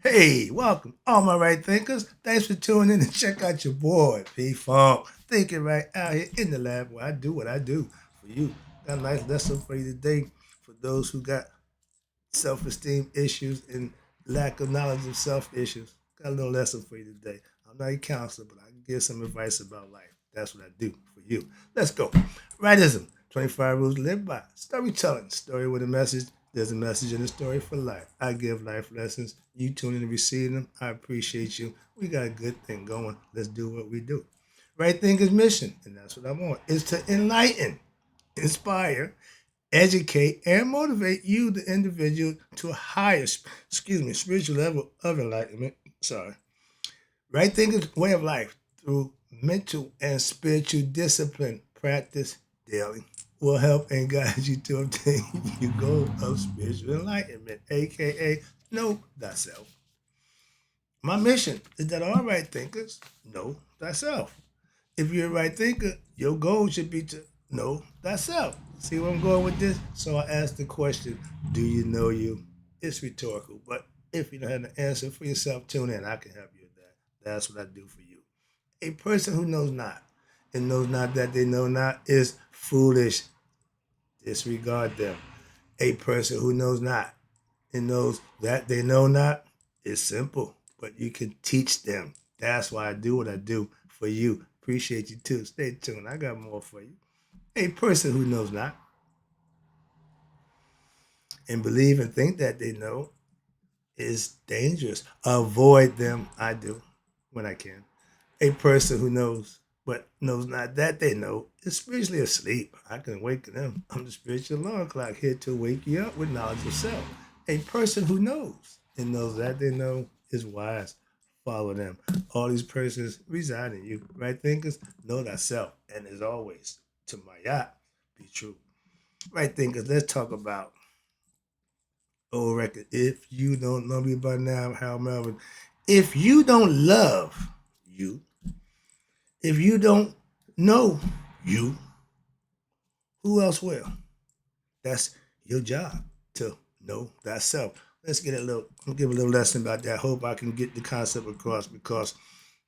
Hey, welcome, all my right thinkers. Thanks for tuning in and check out your boy, P Funk. Thinking right out here in the lab where I do what I do for you. Got a nice lesson for you today for those who got self esteem issues and lack of knowledge of self issues. Got a little lesson for you today. I'm not a counselor, but I can give some advice about life. That's what I do for you. Let's go. Rightism 25 rules to live by. Storytelling. Story with a message. There's a message in the story for life. I give life lessons. You tune in and receive them. I appreciate you. We got a good thing going. Let's do what we do. Right Thinker's mission, and that's what I'm on, is to enlighten, inspire, educate, and motivate you, the individual, to a higher, spiritual level of enlightenment. Sorry. Right thinking way of life through mental and spiritual discipline practice daily will help and guide you to obtain your goal of spiritual enlightenment, aka know thyself. My mission is that all right thinkers know thyself. If you're a right thinker, your goal should be to know thyself. See where I'm going with this? So I asked the question, do you know you? It's rhetorical, but if you don't have an answer for yourself, tune in. I can help you with that. That's what I do for you. A person who knows not and knows not that they know not is foolish. Disregard them. A person who knows not and knows that they know not is simple, but you can teach them. That's why I do what I do for you. Appreciate you too. Stay tuned. I got more for you. A person who knows not and believe and think that they know is dangerous. Avoid them. I do when I can. A person who knows but knows not that they know is spiritually asleep. I can wake them. I'm the spiritual alarm clock here to wake you up with knowledge of self. A person who knows and knows that they know is wise. Follow them. All these persons reside in you. Right thinkers, know thyself. And as always, to my yacht, be true. Right thinkers, let's talk about old record. If you don't know me by now, Hal Melvin. If you don't love you, if you don't know you, who else will? That's your job to know thyself. Let's get a little, I'll give a little lesson about that. Hope I can get the concept across because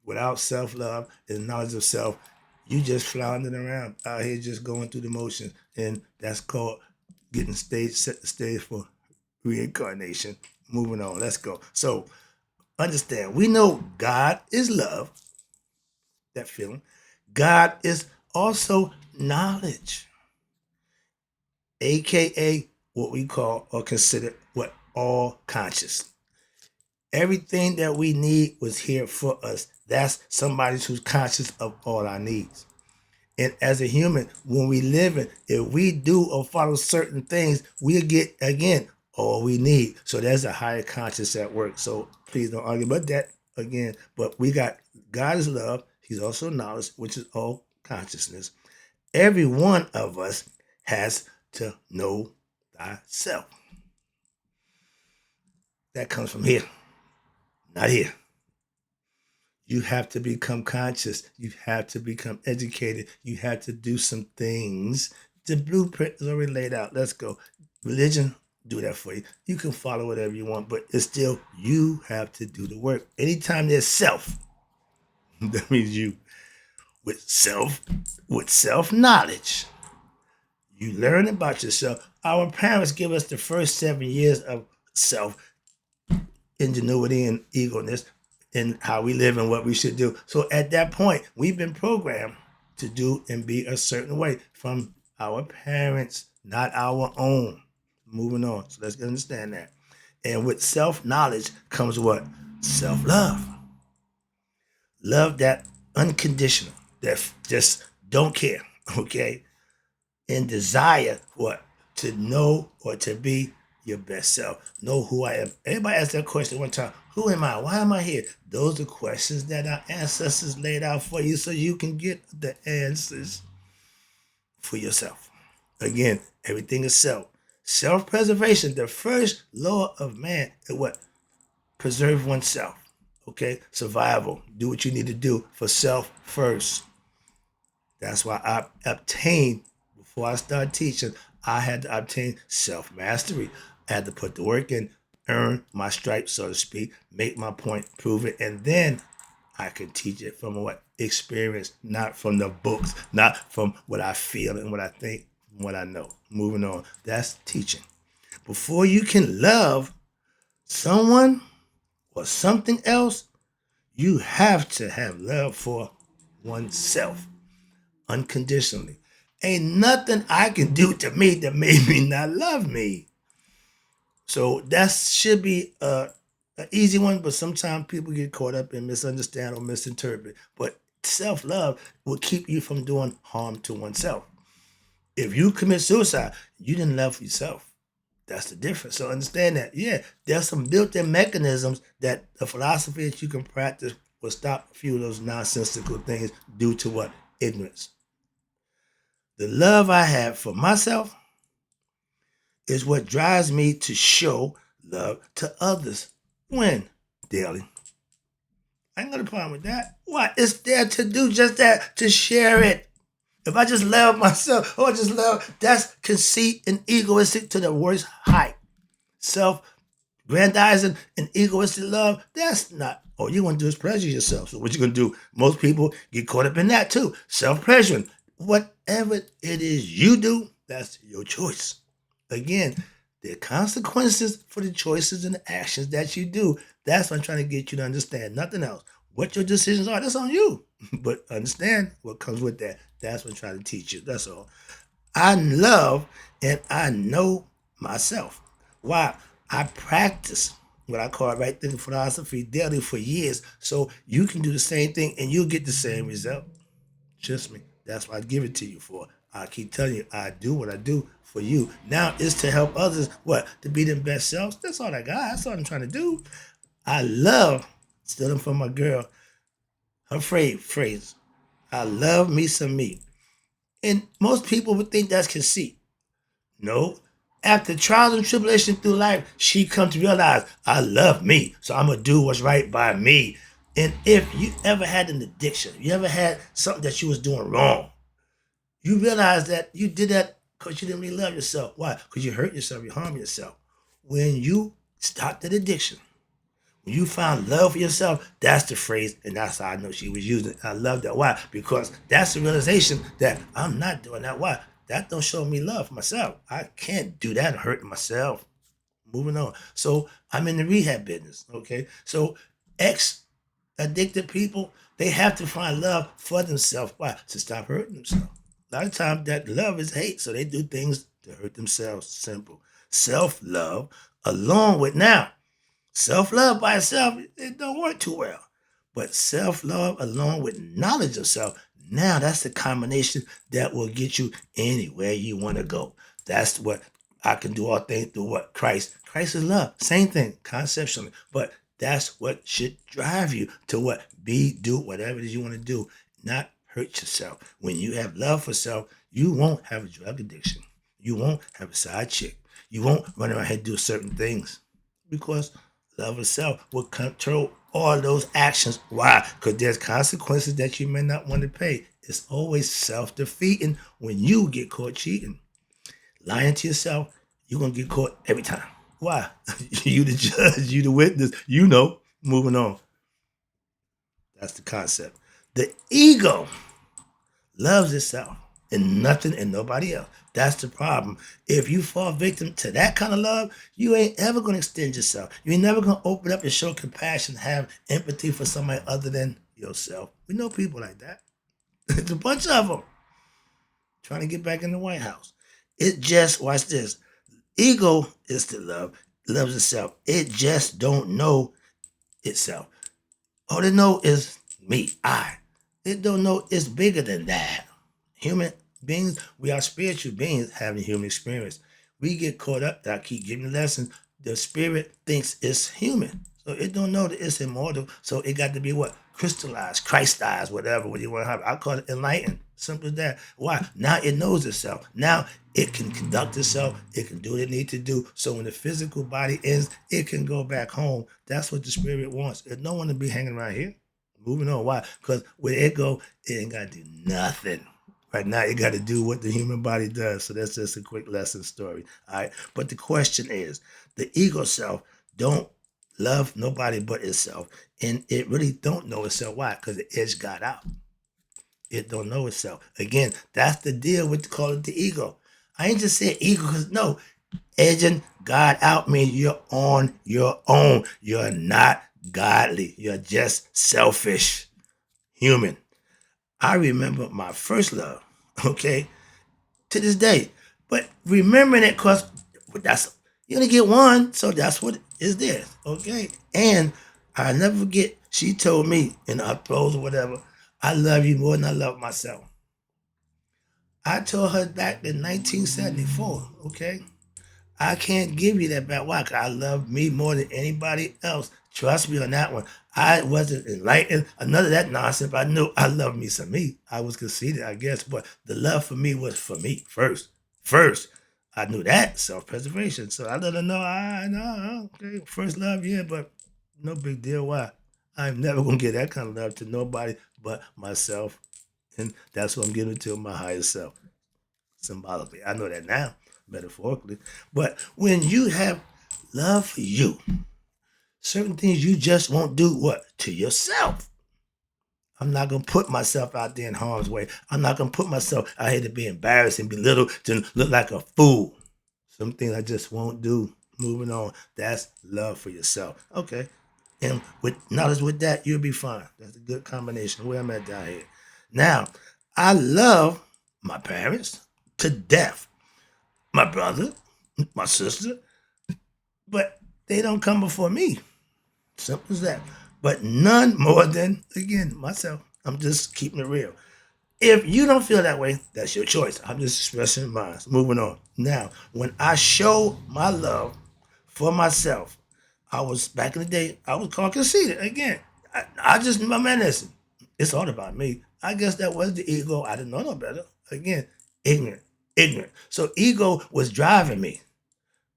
without self love and knowledge of self, you just floundering around out here just going through the motions. And that's called getting set the stage for reincarnation. Moving on, let's go. So understand, we know God is love, that feeling. God is also knowledge, aka what we call or consider what all conscious. Everything that we need was here for us. That's somebody who's conscious of all our needs. And as a human, when we live in, if we do or follow certain things, we get again all we need. So there's a higher conscious at work. So please don't argue about that again. But we got God is love. He's also knowledge, which is all consciousness. Every one of us has to know thyself. That comes from here, not here. You have to become conscious. You have to become educated. You have to do some things. The blueprint is already laid out. Let's go. Religion, do that for you. You can follow whatever you want, but it's still you have to do the work. Anytime there's self, that means you. With self knowledge, you learn about yourself. Our parents give us the first 7 years of self ingenuity and egoness in how we live and what we should do. So at that point, we've been programmed to do and be a certain way from our parents, not our own. Moving on. So let's understand that. And with self knowledge comes what? Self love. Love that unconditional, that just don't care, okay? And desire what? To know or to be your best self. Know who I am. Everybody asked that question one time. Who am I? Why am I here? Those are questions that our ancestors laid out for you so you can get the answers for yourself. Again, everything is self. Self-preservation, the first law of man is what? Preserve oneself. Okay? Survival. Do what you need to do for self first. That's why I obtained, before I started teaching, I had to obtain self mastery. I had to put the work in. earn my stripes, so to speak, make my point, prove it, and then I can teach it from what experience, not from the books, not from what I feel and what I think, and what I know. Moving on. That's teaching. Before you can love someone or something else, you have to have love for oneself unconditionally. Ain't nothing I can do to me that made me not love me. So that should be an easy one, but sometimes people get caught up and misunderstand or misinterpret. But self love will keep you from doing harm to oneself. If you commit suicide, you didn't love yourself. That's the difference. So understand that, yeah, there's some built-in mechanisms that the philosophy that you can practice will stop a few of those nonsensical things due to what? Ignorance. The love I have for myself is what drives me to show love to others. When? Daily. I ain't got a problem with that. Why? It's there to do just that, to share it. If I just love myself, or just love, that's conceit and egoistic to the worst height. Self grandizing and egoistic love, that's not. All you want to do is pleasure yourself. So what you gonna do? Most people get caught up in that too. Self-pleasuring. Whatever it is you do, that's your choice. Again, there are consequences for the choices and the actions that you do. That's what I'm trying to get you to understand. Nothing else. What your decisions are, that's on you. But understand what comes with that. That's what I'm trying to teach you. That's all. I love and I know myself. Why? I practice what I call right thinking philosophy daily for years. So you can do the same thing and you'll get the same result. Trust me. That's what I give it to you for. I keep telling you, I do what I do for you. Now it's to help others, what? To be their best selves. That's all I got. That's all I'm trying to do. I love stealing from my girl. Her phrase. I love me some me. And most people would think that's conceit. No. After trials and tribulation through life, she come to realize I love me, so I'm gonna do what's right by me. And if you ever had an addiction, you ever had something that you was doing wrong, you realize that you did that because you didn't really love yourself. Why? Because you hurt yourself, you harm yourself. When you stop that addiction, when you found love for yourself, that's the phrase, and that's how I know she was using it. I love that. Why? Because that's the realization that I'm not doing that. Why? That don't show me love for myself. I can't do that hurting myself. Moving on. So I'm in the rehab business. Okay. So ex addicted people, they have to find love for themselves. Why? To stop hurting themselves. A lot of times that love is hate, so they do things to hurt themselves. Simple. Self love, along with now. Self love by itself, it don't work too well. But self love along with knowledge of self, now that's the combination that will get you anywhere you want to go. That's what I can do all things through what? Christ. Christ is love. Same thing conceptually. But that's what should drive you to what? Do whatever it is you want to do. Not hurt yourself. When you have love for self, you won't have a drug addiction. You won't have a side chick. You won't run around here and do certain things. Because love of self will control all those actions. Why? Because there's consequences that you may not want to pay. It's always self-defeating when you get caught cheating. Lying to yourself, you're going to get caught every time. Why? You the judge, you the witness, you know. Moving on. That's the concept. The ego loves itself and nothing and nobody else. That's the problem. If you fall victim to that kind of love, you ain't ever going to extend yourself. You ain't never going to open up and show compassion, have empathy for somebody other than yourself. We know people like that. There's a bunch of them trying to get back in the White House. It just, watch this. Ego is to love, loves itself. It just don't know itself. All they know is me, I. It don't know it's bigger than that. Human beings, we are spiritual beings having human experience. We get caught up, that I keep giving lessons. The spirit thinks it's human. So it don't know that it's immortal. So it got to be what? Crystallized, Christized, whatever, what you want to have. I call it enlightened. Simple as that. Why? Now it knows itself. Now it can conduct itself. It can do what it needs to do. So when the physical body ends, it can go back home. That's what the spirit wants. It don't want to be hanging around here. Moving on. Why? Because where it go, it ain't got to do nothing. Right now, you got to do what the human body does. So that's just a quick lesson story. All right. But the question is, the ego self don't love nobody but itself. And it really don't know itself. Why? Because the edge got out. It don't know itself. Again, that's the deal with call it the ego. I ain't just saying ego because no, edging God out means you're on your own. You're not godly. You're just selfish human. I remember my first love, okay, to this day. But remembering it because that's you only get one, so that's what is there, okay? And I never forget, she told me in our clothes or whatever, I love you more than I love myself. I told her back in 1974, okay? I can't give you that back. Why? 'Cause I love me more than anybody else. Trust me on that one. I wasn't enlightened. None of that nonsense. But I knew I love me some me. I was conceited, I guess. But the love for me was for me first. First. I knew that. Self-preservation. So I let her know, I know, okay. First love, yeah, but no big deal. Why? I'm never gonna give that kind of love to nobody but myself. And that's what I'm giving to my higher self symbolically. I know that now, metaphorically. But when you have love for you, certain things you just won't do what? To yourself. I'm not gonna put myself out there in harm's way. I'm not gonna put myself out here to be embarrassed and belittled to look like a fool. Some things I just won't do. Moving on. That's love for yourself. Okay. And with knowledge with that, you'll be fine. That's a good combination. Where I'm at down here. Now, I love my parents to death. My brother, my sister, but they don't come before me. Simple as that. But none more than, again, myself. I'm just keeping it real. If you don't feel that way, that's your choice. I'm just expressing mine. Moving on. Now, when I show my love for myself, I was back in the day, I was called conceited. Again, I just, my man, listen, it's all about me. I guess that was the ego. I didn't know no better. Again, ignorant, ignorant. So ego was driving me,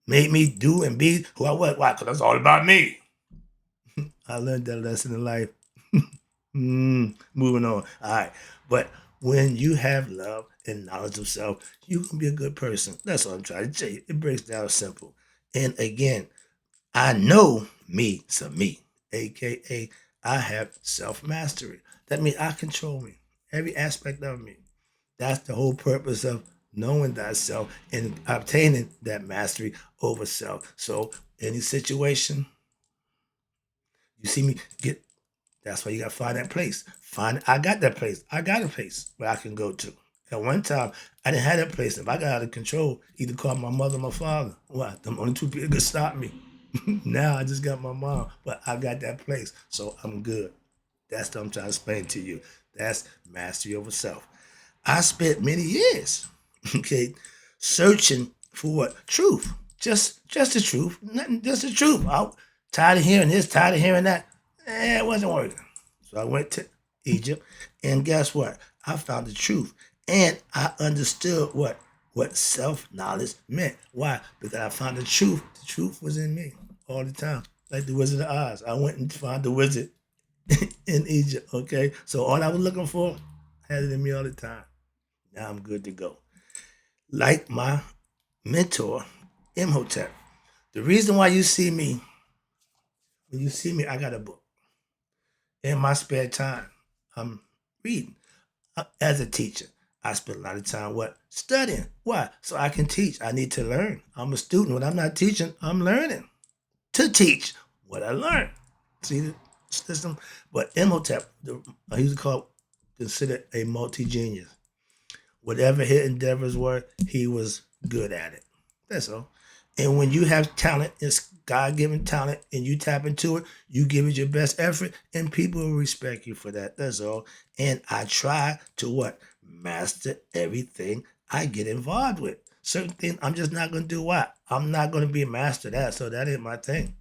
made me do and be who I was. Why? Because that's all about me. I learned that lesson in life. Moving on. All right. But when you have love and knowledge of self, you can be a good person. That's what I'm trying to tell you. It breaks down simple. And again, I know me, some me, aka I have self mastery. That means I control me, every aspect of me. That's the whole purpose of knowing thyself and obtaining that mastery over self. So, any situation, you see me get, that's why you gotta find that place. Find I got that place. I got a place where I can go to. At one time, I didn't have that place. If I got out of control, either call my mother or my father. What? Them only two people could stop me. Now I just got my mom, but I got that place, so I'm good. That's what I'm trying to explain to you. That's mastery over self. I spent many years, okay, searching for what? Truth. Just the truth. Nothing, just the truth. I tired of hearing this, tired of hearing that. It wasn't working. So I went to Egypt, and guess what? I found the truth. And I understood what self-knowledge meant. Why? Because I found the truth. The truth was in me all the time. Like the Wizard of Oz. I went and found the wizard in Egypt. Okay. So all I was looking for had it in me all the time. Now I'm good to go. Like my mentor, Imhotep. The reason why you see me, when you see me, I got a book. In my spare time, I'm reading. As a teacher, I spend a lot of time what? Studying. Why? So I can teach. I need to learn. I'm a student. When I'm not teaching, I'm learning to teach what I learned. See the system? But Imhotep, he was called, considered a multi-genius. Whatever his endeavors were, he was good at it. That's all. And when you have talent, it's God given talent, and you tap into it, you give it your best effort, and people will respect you for that. That's all. And I try to what? Master everything I get involved with. Certain things I'm just not gonna do what? I'm not gonna be a master of that, so that ain't my thing.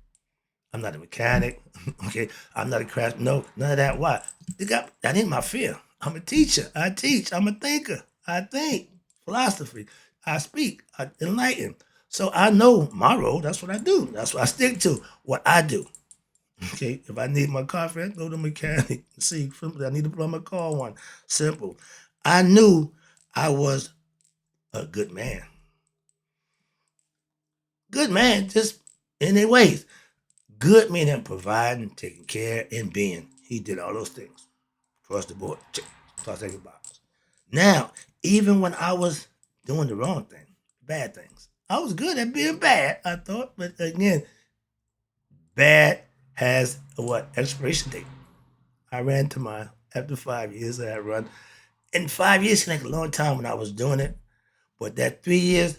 I'm not a mechanic. Okay. I'm not a craft. No, none of that. Why? That ain't my fear. I'm a teacher. I teach. I'm a thinker. I think. Philosophy. I speak. I enlighten. So I know my role. That's what I do. That's what I stick to. What I do. Okay. If I need my car fixed, go to the mechanic. See, I need to plumb my car one. Simple. I knew I was a good man. Good man, just in their ways. Good meaning providing, taking care, and being. He did all those things across the board. Check. Cross every box. Now, even when I was doing the wrong thing, bad things, I was good at being bad, I thought. But again, bad has a what? Expiration date. I ran to mine after 5 years. I had run. In 5 years seemed like a long time when I was doing it. But that 3 years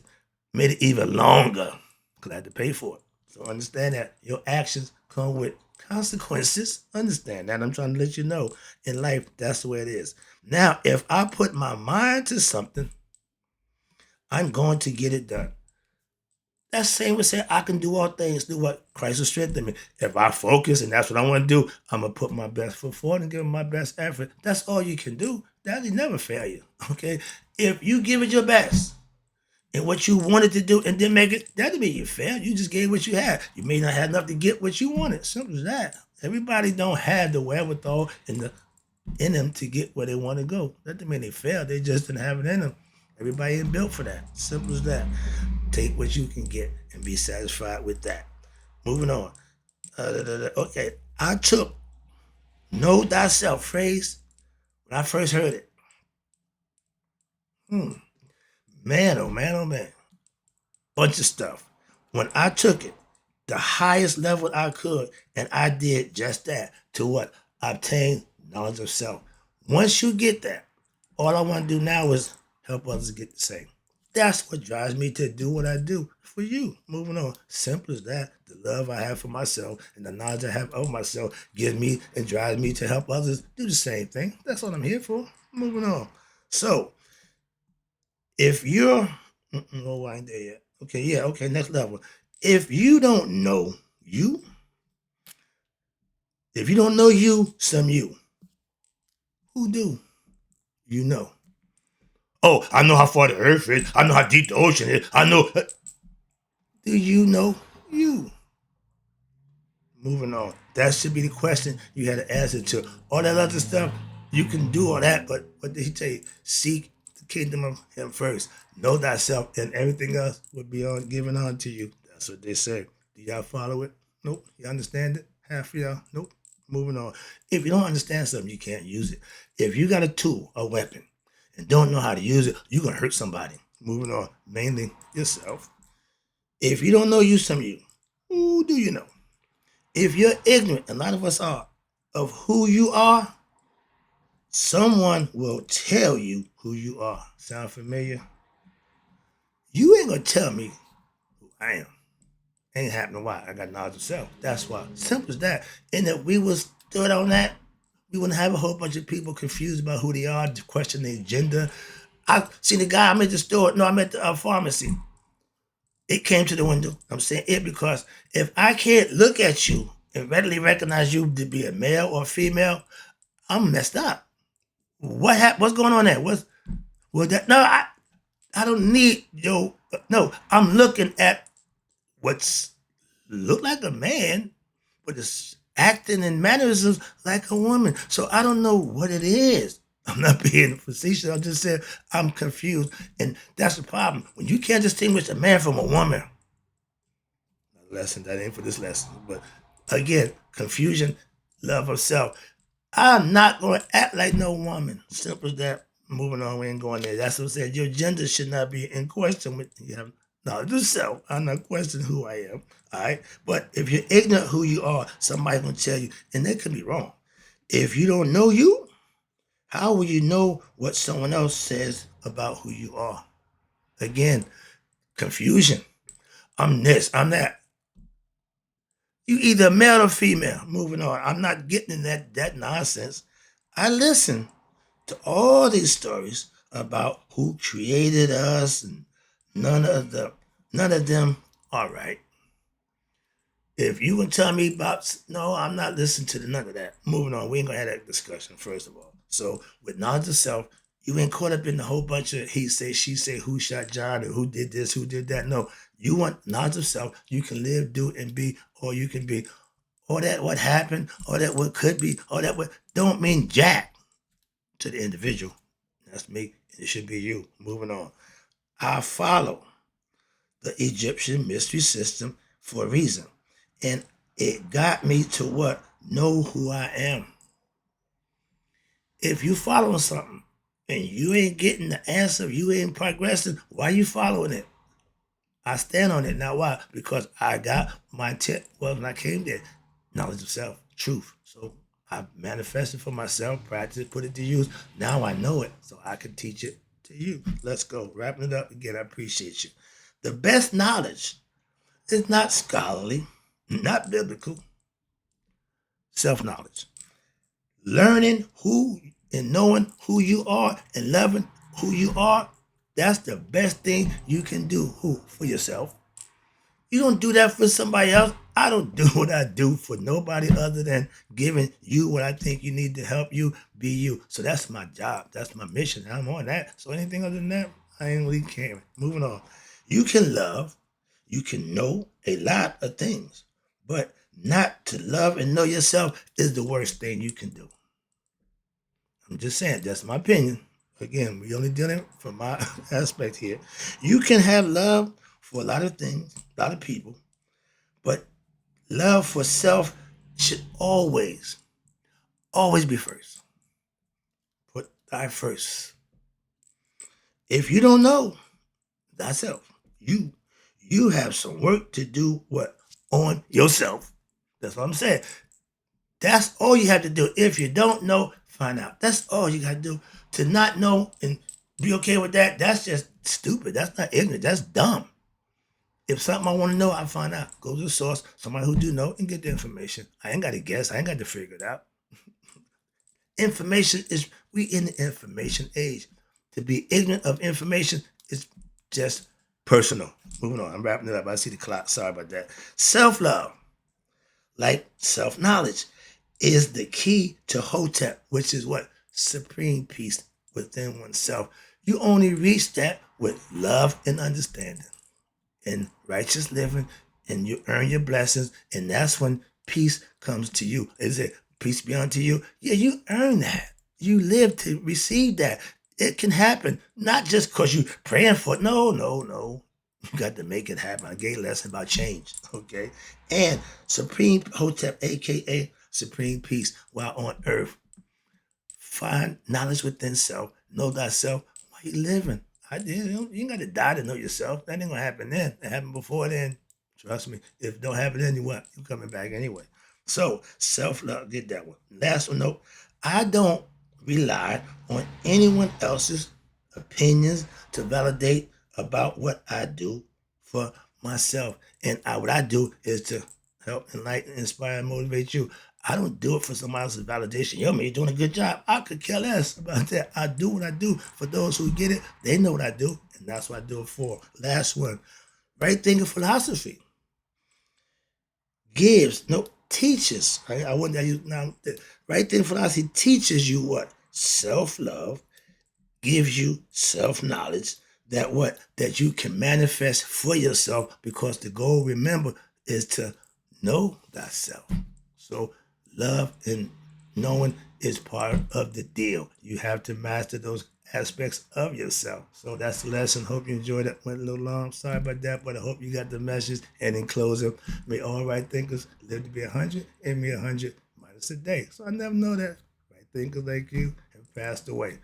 made it even longer because I had to pay for it. So understand that your actions come with consequences. Understand that. I'm trying to let you know in life, that's the way it is. Now, if I put my mind to something, I'm going to get it done. That's the same with saying I can do all things through what Christ will strengthen me. If I focus and that's what I want to do, I'm gonna put my best foot forward and give my best effort. That's all you can do. That'll never fail you. Okay. If you give it your best, and what you wanted to do and didn't make it, that doesn't mean you failed. You just gave what you had. You may not have enough to get what you wanted. Simple as that. Everybody don't have the wherewithal in them to get where they want to go. That doesn't mean they failed. They just didn't have it in them. Everybody ain't built for that. Simple as that. Take what you can get and be satisfied with that. Moving on. Okay, I took "know thyself" phrase when I first heard it. Man, oh man, oh man. Bunch of stuff. When I took it, the highest level I could, and I did just that to what? Obtain knowledge of self. Once you get that, all I want to do now is help others get the same. That's what drives me to do what I do for you. Moving on. Simple as that. The love I have for myself and the knowledge I have of myself gives me and drives me to help others do the same thing. That's what I'm here for. Moving on. So, if you're, oh, I ain't there yet. Okay, yeah, okay, next level. If you don't know you, if you don't know you, some you, who do? You know. Oh, I know how far the earth is. I know how deep the ocean is. I know. Do you know you? Moving on. That should be the question you had to answer to. All that other stuff, you can do all that, but what did he tell you? Seek the kingdom of him first. Know thyself, and everything else will be on given on to you. That's what they say. Do y'all follow it? Nope. You understand it? Half of y'all? Nope. Moving on. If you don't understand something, you can't use it. If you got a tool, a weapon, and don't know how to use it, you're gonna hurt somebody. Moving on. Mainly yourself. If you don't know you, some you. Who do you know? If you're ignorant, a lot of us are, of who you are, someone will tell you who you are. Sound familiar? You ain't gonna tell me who I am. Ain't happening. Why? I got knowledge of self. That's why. Simple as that. And if we was stood on that, we wouldn't have a whole bunch of people confused about who they are, to question their gender. I seen the guy. I'm at the store. No, I'm at the pharmacy. It came to the window. I'm saying it because if I can't look at you and readily recognize you to be a male or female, I'm messed up. What happened? What's going on there? Was that? No, I don't need yo. No, I'm looking at what's look like a man, but it's acting and mannerisms like a woman. So I don't know what it is. I'm not being facetious. I just said I'm confused, and that's the problem. When you can't distinguish a man from a woman, lesson that ain't for this lesson. But again, confusion, love of self. I'm not going to act like no woman. Simple as that. Moving on, we ain't going there. That's what I said. Your gender should not be in question. With you have knowledge of self. I'm not questioning who I am. All right. But if you're ignorant who you are, somebody's gonna tell you, and they could be wrong. If you don't know you, how will you know what someone else says about who you are? Again, confusion. I'm this, I'm that. You either male or female. Moving on. I'm not getting in that nonsense. I listen to all these stories about who created us, and none of them are right. If you can tell me about no, I'm not listening to none of that. Moving on, we ain't gonna have that discussion first of all. So with knowledge of self, you ain't caught up in the whole bunch of he say, she say, who shot John, or who did this, who did that. No, you want knowledge of self. You can live, do, and be, or you can be. All that what happened, all that what could be, all that what don't mean jack to the individual. That's me. It should be you. Moving on. I follow the Egyptian mystery system for a reason. And It got me to what? Know who I am. If you following something and you ain't getting the answer, you ain't progressing, why you following it? I stand on it. Now why? Because I got my intent was when I came there. Knowledge of self, truth. So I manifested for myself, practice, put it to use. Now I know it, so I can teach it to you. Let's go. Wrapping it up again, I appreciate you. The best knowledge is not scholarly, not biblical, self-knowledge. Learning who and knowing who you are and loving who you are, that's the best thing you can do. Who? For yourself. You don't do that for somebody else. I don't do what I do for nobody other than giving you what I think you need to help you be you. So that's my job. That's my mission. I'm on that. So anything other than that, I ain't really caring. Moving on. You can love, you can know a lot of things, but not to love and know yourself is the worst thing you can do. I'm just saying, that's my opinion. Again, we only dealing from my aspect here. You can have love for a lot of things, a lot of people, but love for self should always be first. Put thy first. If you don't know thyself, you have some work to do what on yourself. That's what I'm saying. That's all you have to do. If you don't know, find out. That's all you got to do. To not know and be okay with that, that's just stupid. That's not ignorant. That's dumb. If something I want to know, I find out. Go to the source, somebody who do know, and get the information. I ain't got to guess. I ain't got to figure it out. Information is, we in the information age. To be ignorant of information is just personal. Moving on. I'm wrapping it up. I see the clock. Sorry about that. Self-love, like self-knowledge, is the key to Hotep, which is what? Supreme peace within oneself. You only reach that with love and understanding and righteous living, and you earn your blessings, and that's when peace comes to you. Is it peace be unto you? Yeah, you earn that. You live to receive that. It can happen, not just because you praying for it. No, no, no. You got to make it happen. I gave a lesson about change, okay? And Supreme Hotep, aka Supreme Peace, while on earth. Find knowledge within self. Know thyself. Why you living? You ain't got to die to know yourself. That ain't gonna happen then. It happened before then. Trust me. If it don't happen then, you what? You coming back anyway. So self-love, get that one. Last one, note. I don't rely on anyone else's opinions to validate about what I do for myself. And what I do is to help enlighten, inspire, and motivate you. I don't do it for somebody else's validation. Yo, man, you're doing a good job. I could care less about that. I do what I do. For those who get it, they know what I do, and that's what I do it for. Last one, right thinking philosophy gives, no, teaches. Right? I wouldn't use now. Right thinking philosophy teaches you what? Self-love, gives you self-knowledge that what? That you can manifest for yourself, because the goal, remember, is to know thyself. So love and knowing is part of the deal. You have to master those aspects of yourself. So that's the lesson. Hope you enjoyed it. Went a little long. Sorry about that, but I hope you got the message. And in closing, may all right thinkers live to be 100 and me 100 minus a day. So I never know that right thinkers like you have passed away.